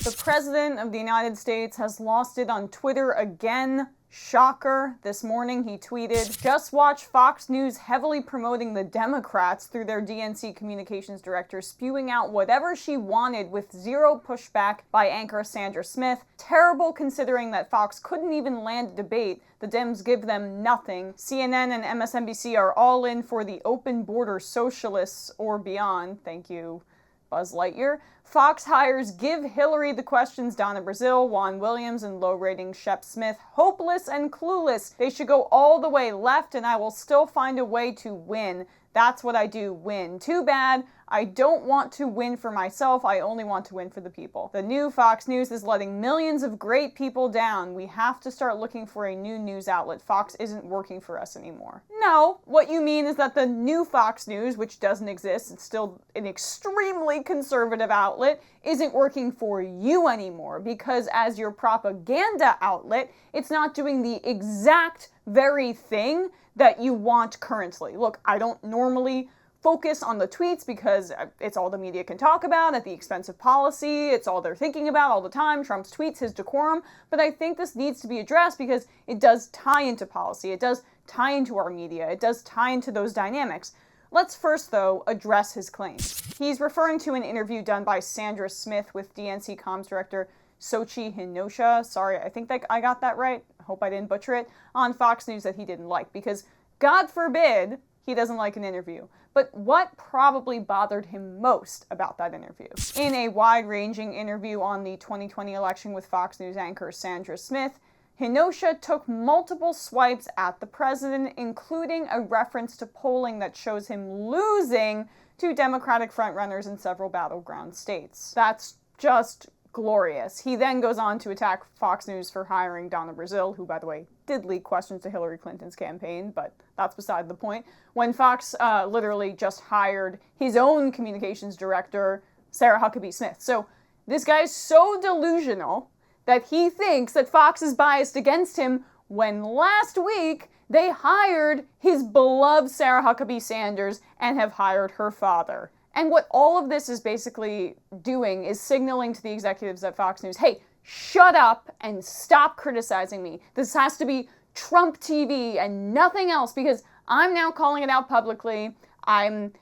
The President of the United States has lost it on Twitter again. Shocker. This morning he tweeted, "Just watch Fox News heavily promoting the Democrats through their DNC communications director spewing out whatever she wanted with zero pushback by anchor Sandra Smith. Terrible considering that Fox couldn't even land a debate. The Dems give them nothing. CNN and MSNBC are all in for the open border socialists or beyond. Thank you, Buzz Lightyear. Fox hires Give Hillary the Questions Donna Brazile, Juan Williams, and low-rating Shep Smith. Hopeless and clueless. They should go all the way left and I will still find a way to win. That's what I do, win. Too bad. I don't want to win for myself. I only want to win for the people. The new Fox News is letting millions of great people down. We have to start looking for a new news outlet. Fox isn't working for us anymore." No, what you mean is that the new Fox News, which doesn't exist, it's still an extremely conservative outlet, isn't working for you anymore because as your propaganda outlet, it's not doing the exact very thing that you want currently. Look, I don't normally focus on the tweets because it's all the media can talk about at the expense of policy. It's all they're thinking about all the time. Trump's tweets, his decorum. But I think this needs to be addressed because it does tie into policy. It does tie into our media. It does tie into those dynamics. Let's first, though, address his claims. He's referring to an interview done by Sandra Smith with DNC comms director Sochi Hinosha. Sorry, I think that I got that right. I hope I didn't butcher it. On Fox News that he didn't like because, God forbid, he doesn't like an interview. But what probably bothered him most about that interview? In a wide-ranging interview on the 2020 election with Fox News anchor Sandra Smith, Hinosha took multiple swipes at the president, including a reference to polling that shows him losing to Democratic frontrunners in several battleground states. That's just glorious. He then goes on to attack Fox News for hiring Donna Brazile, who, by the way, did leak questions to Hillary Clinton's campaign, but that's beside the point. When Fox literally just hired his own communications director, Sarah Huckabee Smith. So this guy's so delusional that he thinks that Fox is biased against him when last week they hired his beloved Sarah Huckabee Sanders and have hired her father. And what all of this is basically doing is signaling to the executives at Fox News, hey, shut up and stop criticizing me. This has to be Trump TV and nothing else because I'm now calling it out publicly. I'm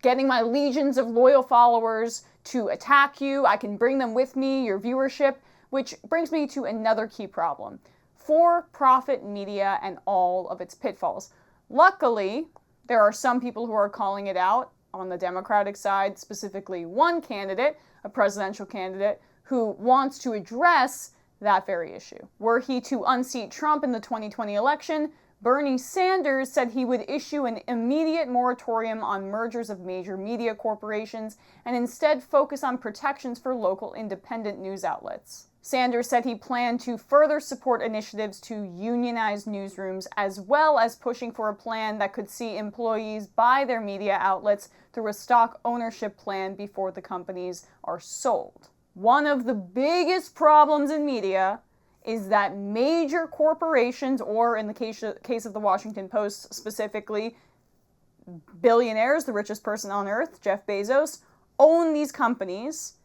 getting my legions of loyal followers to attack you. I can bring them with me, your viewership, which brings me to another key problem. For-profit media and all of its pitfalls. Luckily, there are some people who are calling it out on the Democratic side, specifically one candidate, a presidential candidate, who wants to address that very issue. Were he to unseat Trump in the 2020 election, Bernie Sanders said he would issue an immediate moratorium on mergers of major media corporations and instead focus on protections for local independent news outlets. Sanders said he planned to further support initiatives to unionize newsrooms, as well as pushing for a plan that could see employees buy their media outlets through a stock ownership plan before the companies are sold. One of the biggest problems in media is that major corporations, or in the case of the Washington Post specifically, billionaires, the richest person on earth, Jeff Bezos, own these companies,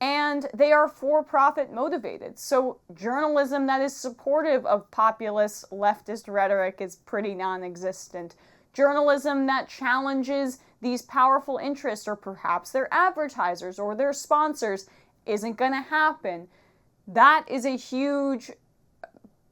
and they are for-profit motivated. So journalism that is supportive of populist leftist rhetoric is pretty non-existent. Journalism that challenges these powerful interests, or perhaps their advertisers or their sponsors, isn't going to happen. That is a huge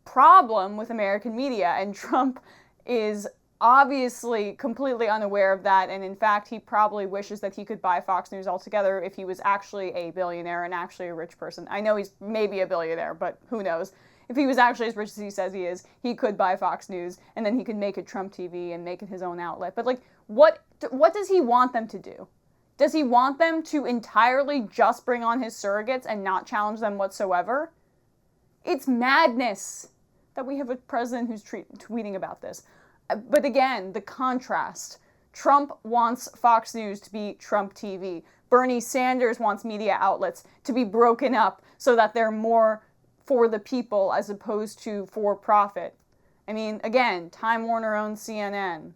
problem with American media, and Trump is obviously completely unaware of that, and in fact, he probably wishes that he could buy Fox News altogether if he was actually a billionaire and actually a rich person. I know he's maybe a billionaire, but who knows? If he was actually as rich as he says he is, he could buy Fox News, and then he could make it Trump TV and make it his own outlet. But like, what does he want them to do? Does he want them to entirely just bring on his surrogates and not challenge them whatsoever? It's madness that we have a president who's tweeting about this. But again, the contrast. Trump wants Fox News to be Trump TV. Bernie Sanders wants media outlets to be broken up so that they're more for the people as opposed to for profit. I mean, again, Time Warner owns CNN.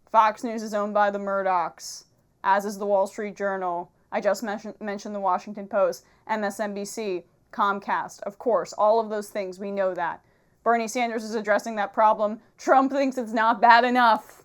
Fox News is owned by the Murdochs, as is the Wall Street Journal. I just mentioned the Washington Post, MSNBC, Comcast. Of course, all of those things, we know that. Bernie Sanders is addressing that problem. Trump thinks it's not bad enough.